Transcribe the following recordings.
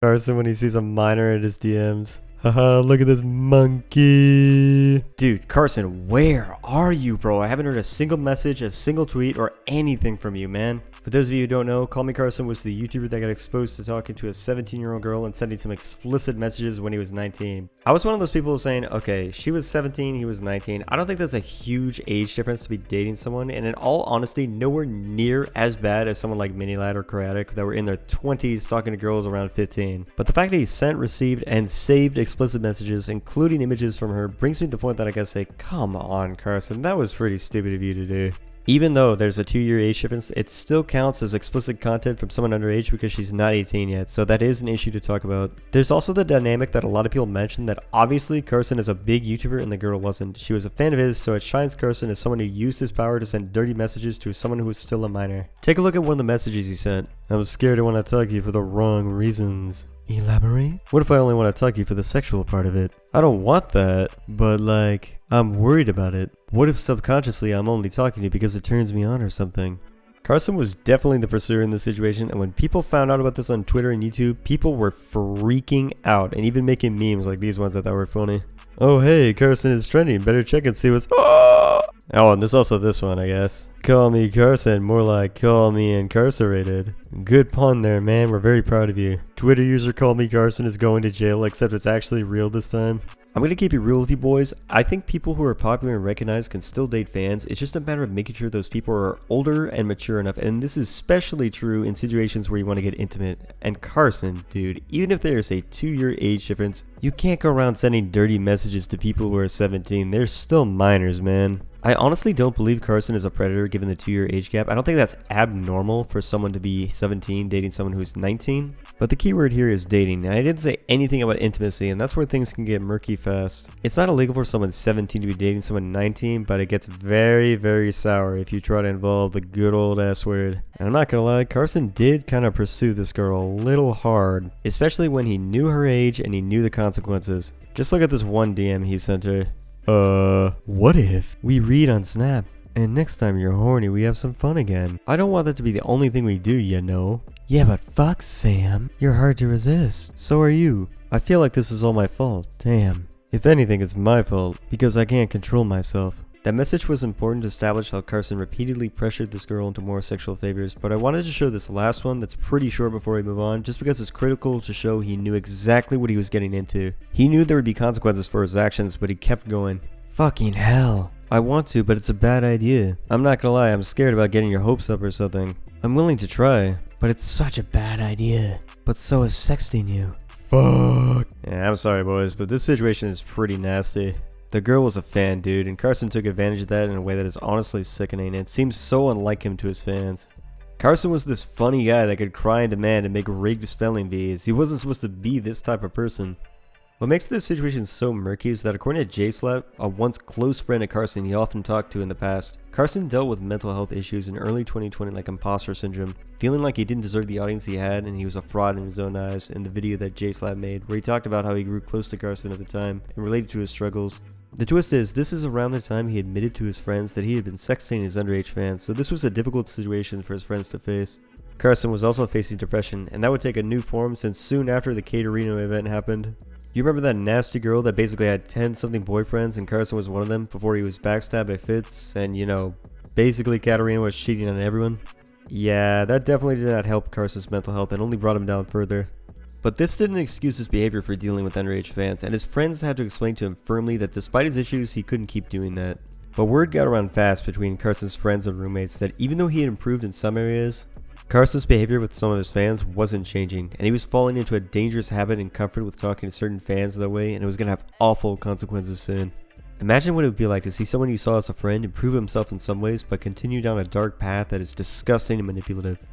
Carson when he sees a minor in his DMs. Haha, look at this monkey. Dude, Carson, where are you, bro? I haven't heard a single message, a single tweet, or anything from you, man. For those of you who don't know, CallMeCarson was the YouTuber that got exposed to talking to a 17-year-old girl and sending some explicit messages when he was 19. I was one of those people saying, okay, she was 17, he was 19. I don't think there's a huge age difference to be dating someone, and in all honesty, nowhere near as bad as someone like Minilad or Chaotic that were in their 20s talking to girls around 15. But the fact that he sent, received, and saved explicit messages, including images from her, brings me to the point that I gotta say, come on, Carson, that was pretty stupid of you to do. Even though there's a 2-year age difference, it still counts as explicit content from someone underage because she's not 18 yet, so that is an issue to talk about. There's also the dynamic that a lot of people mention that obviously Carson is a big YouTuber and the girl wasn't. She was a fan of his, so it shines Carson as someone who used his power to send dirty messages to someone who was still a minor. Take a look at one of the messages he sent. I was scared I want to talk to you for the wrong reasons. Elaborate? What if I only want to talk to you for the sexual part of it? I don't want that, but like, I'm worried about it. What if subconsciously I'm only talking to you because it turns me on or something? Carson was definitely the pursuer in this situation, and when people found out about this on Twitter and YouTube, people were freaking out and even making memes like these ones I thought were funny. Oh hey, Carson is trending, better check and see what's— Oh, and there's also this one, I guess. Call me Carson, more like call me incarcerated. Good pun there, man. We're very proud of you. Twitter user Call Me Carson is going to jail, except it's actually real this time. I'm gonna keep it real with you boys. I think people who are popular and recognized can still date fans. It's just a matter of making sure those people are older and mature enough, and this is especially true in situations where you want to get intimate. And Carson, dude, even if there's a 2-year age difference, you can't go around sending dirty messages to people who are 17. They're still minors, man. I honestly don't believe Carson is a predator given the 2-year age gap. I don't think that's abnormal for someone to be 17 dating someone who's 19. But the key word here is dating, and I didn't say anything about intimacy, and that's where things can get murky fast. It's not illegal for someone 17 to be dating someone 19, but it gets very, very sour if you try to involve the good old S word. And I'm not gonna lie, Carson did kind of pursue this girl a little hard, especially when he knew her age and he knew the consequences. Just look at this one DM he sent her. What if we read on Snap, and next time you're horny we have some fun again? I don't want that to be the only thing we do, you know. Yeah, but fuck, Sam. You're hard to resist. So are you. I feel like this is all my fault. Damn. If anything, it's my fault, because I can't control myself. That message was important to establish how Carson repeatedly pressured this girl into more sexual favors, but I wanted to show this last one that's pretty short before we move on, just because it's critical to show he knew exactly what he was getting into. He knew there would be consequences for his actions, but he kept going. Fucking hell. I want to, but it's a bad idea. I'm not gonna lie, I'm scared about getting your hopes up or something. I'm willing to try, but it's such a bad idea. But so is sexting you. Fuck. Yeah, I'm sorry boys, but this situation is pretty nasty. The girl was a fan, dude, and Carson took advantage of that in a way that is honestly sickening, and it seems so unlike him to his fans. Carson was this funny guy that could cry and demand and make rigged spelling bees. He wasn't supposed to be this type of person. What makes this situation so murky is that according to JSlap, a once close friend of Carson he often talked to in the past, Carson dealt with mental health issues in early 2020 like imposter syndrome, feeling like he didn't deserve the audience he had and he was a fraud in his own eyes in the video that JSlap made, where he talked about how he grew close to Carson at the time and related to his struggles. The twist is, this is around the time he admitted to his friends that he had been sexting his underage fans, so this was a difficult situation for his friends to face. Carson was also facing depression, and that would take a new form since soon after the Caterino event happened. You remember that nasty girl that basically had 10-something boyfriends and Carson was one of them before he was backstabbed by Fitz and, you know, basically Caterina was cheating on everyone? Yeah, that definitely did not help Carson's mental health and only brought him down further. But this didn't excuse his behavior for dealing with underage fans, and his friends had to explain to him firmly that despite his issues, he couldn't keep doing that. But word got around fast between Carson's friends and roommates that even though he had improved in some areas, Carson's behavior with some of his fans wasn't changing, and he was falling into a dangerous habit and comfort with talking to certain fans that way, and it was going to have awful consequences soon. Imagine what it would be like to see someone you saw as a friend improve himself in some ways, but continue down a dark path that is disgusting and manipulative.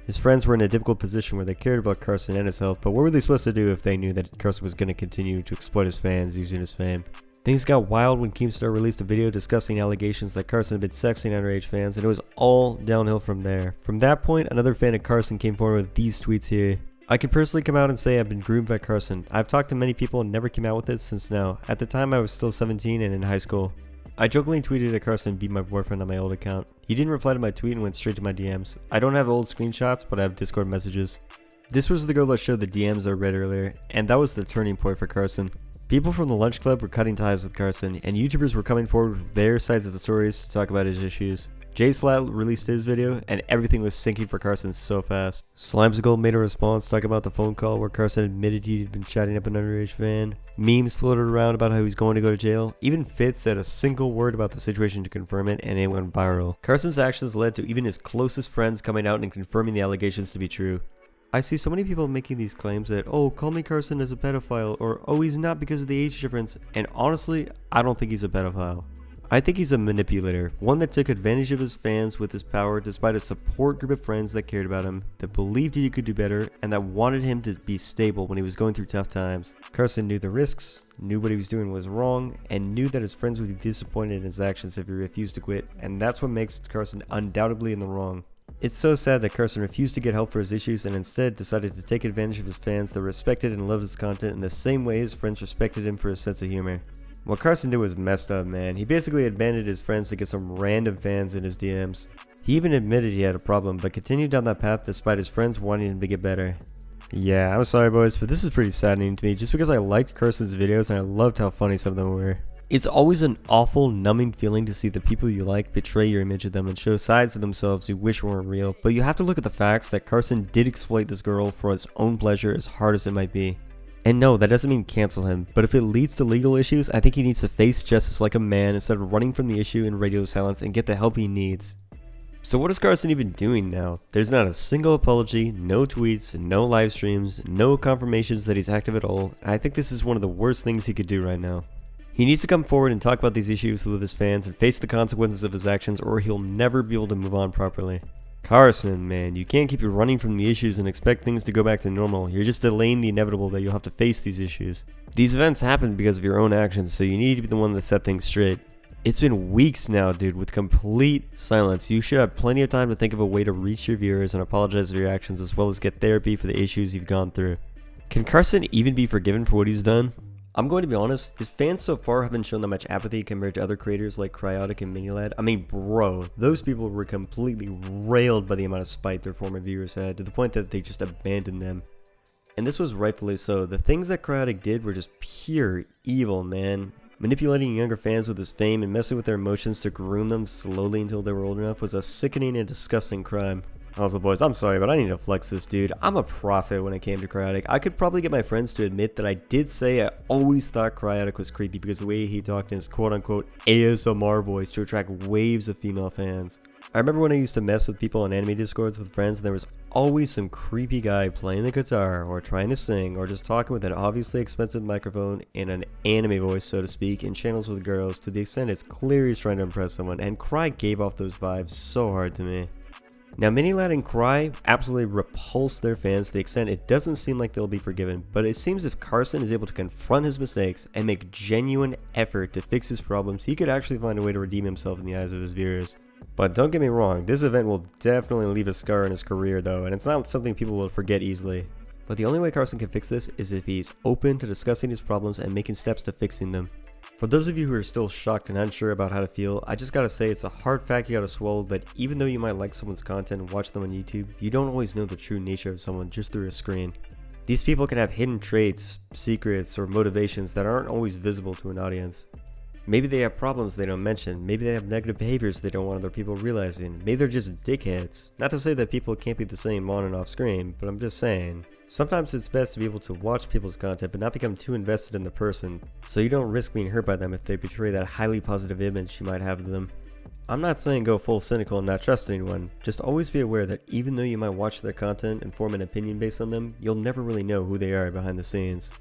His friends were in a difficult position where they cared about Carson and his health, but what were they supposed to do if they knew that Carson was going to continue to exploit his fans using his fame? Things got wild when Keemstar released a video discussing allegations that Carson had been sexting underage fans, and it was all downhill from there. From that point, another fan of Carson came forward with these tweets here. I can personally come out and say I've been groomed by Carson. I've talked to many people and never came out with it since now. At the time I was still 17 and in high school. I jokingly tweeted at Carson be my boyfriend on my old account. He didn't reply to my tweet and went straight to my DMs. I don't have old screenshots, but I have Discord messages. This was the girl that showed the DMs I read earlier, and that was the turning point for Carson. People from the lunch club were cutting ties with Carson, and YouTubers were coming forward with their sides of the stories to talk about his issues. Jay Slat released his video, and everything was sinking for Carson so fast. Slimesicle made a response talking about the phone call where Carson admitted he'd been chatting up an underage fan. Memes floated around about how he's going to go to jail. Even Fitz said a single word about the situation to confirm it, and it went viral. Carson's actions led to even his closest friends coming out and confirming the allegations to be true. I see so many people making these claims that, oh, CallMeCarson is a pedophile, or oh, he's not because of the age difference, and honestly, I don't think he's a pedophile. I think he's a manipulator, one that took advantage of his fans with his power despite a support group of friends that cared about him, that believed he could do better, and that wanted him to be stable when he was going through tough times. Carson knew the risks, knew what he was doing was wrong, and knew that his friends would be disappointed in his actions if he refused to quit, and that's what makes Carson undoubtedly in the wrong. It's so sad that Carson refused to get help for his issues and instead decided to take advantage of his fans that respected and loved his content in the same way his friends respected him for his sense of humor. What Carson did was messed up, man. He basically abandoned his friends to get some random fans in his DMs. He even admitted he had a problem, but continued down that path despite his friends wanting him to get better. Yeah, I'm sorry boys, but this is pretty saddening to me just because I liked Carson's videos and I loved how funny some of them were. It's always an awful, numbing feeling to see the people you like betray your image of them and show sides of themselves you wish weren't real, but you have to look at the facts that Carson did exploit this girl for his own pleasure as hard as it might be. And no, that doesn't mean cancel him, but if it leads to legal issues, I think he needs to face justice like a man instead of running from the issue in radio silence and get the help he needs. So what is Carson even doing now? There's not a single apology, no tweets, no live streams, no confirmations that he's active at all, and I think this is one of the worst things he could do right now. He needs to come forward and talk about these issues with his fans and face the consequences of his actions, or he'll never be able to move on properly. Carson, man, you can't keep running from the issues and expect things to go back to normal. You're just delaying the inevitable that you'll have to face these issues. These events happen because of your own actions, so you need to be the one to set things straight. It's been weeks now, dude, with complete silence. You should have plenty of time to think of a way to reach your viewers and apologize for your actions, as well as get therapy for the issues you've gone through. Can Carson even be forgiven for what he's done? I'm going to be honest, his fans so far haven't shown that much apathy compared to other creators like Cryotic and Minilad. I mean, bro, those people were completely railed by the amount of spite their former viewers had, to the point that they just abandoned them. And this was rightfully so. The things that Cryotic did were just pure evil, man. Manipulating younger fans with his fame and messing with their emotions to groom them slowly until they were old enough was a sickening and disgusting crime. Also boys, I'm sorry, but I need to flex this, dude. I'm a prophet when it came to Cryotic. I could probably get my friends to admit that I did say I always thought Cryotic was creepy because of the way he talked in his quote-unquote ASMR voice to attract waves of female fans. I remember when I used to mess with people on anime discords with friends and there was always some creepy guy playing the guitar or trying to sing or just talking with an obviously expensive microphone in an anime voice, so to speak, in channels with girls to the extent it's clear he's trying to impress someone, and Cry gave off those vibes so hard to me. Now, Minilad and Cry absolutely repulse their fans to the extent it doesn't seem like they'll be forgiven, but it seems if Carson is able to confront his mistakes and make genuine effort to fix his problems, he could actually find a way to redeem himself in the eyes of his viewers. But don't get me wrong, this event will definitely leave a scar in his career though, and it's not something people will forget easily. But the only way Carson can fix this is if he's open to discussing his problems and making steps to fixing them. For those of you who are still shocked and unsure about how to feel, I just gotta say it's a hard fact you gotta swallow that even though you might like someone's content and watch them on YouTube, you don't always know the true nature of someone just through a screen. These people can have hidden traits, secrets, or motivations that aren't always visible to an audience. Maybe they have problems they don't mention, maybe they have negative behaviors they don't want other people realizing, maybe they're just dickheads. Not to say that people can't be the same on and off screen, but I'm just saying. Sometimes it's best to be able to watch people's content but not become too invested in the person, so you don't risk being hurt by them if they betray that highly positive image you might have of them. I'm not saying go full cynical and not trust anyone, just always be aware that even though you might watch their content and form an opinion based on them, you'll never really know who they are behind the scenes.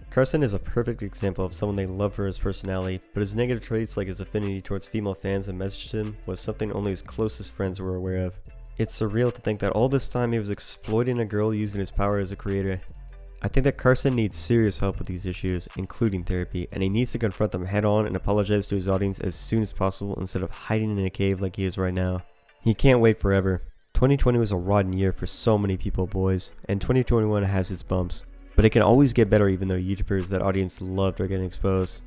Carson is a perfect example of someone they love for his personality, but his negative traits like his affinity towards female fans that messaged him was something only his closest friends were aware of. It's surreal to think that all this time he was exploiting a girl using his power as a creator. I think that Carson needs serious help with these issues, including therapy, and he needs to confront them head on and apologize to his audience as soon as possible instead of hiding in a cave like he is right now. He can't wait forever. 2020 was a rotten year for so many people, boys, and 2021 has its bumps. But it can always get better even though YouTubers that audience loved are getting exposed.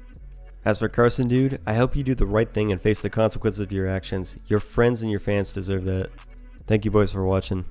As for Carson, dude, I hope you do the right thing and face the consequences of your actions. Your friends and your fans deserve that. Thank you boys for watching.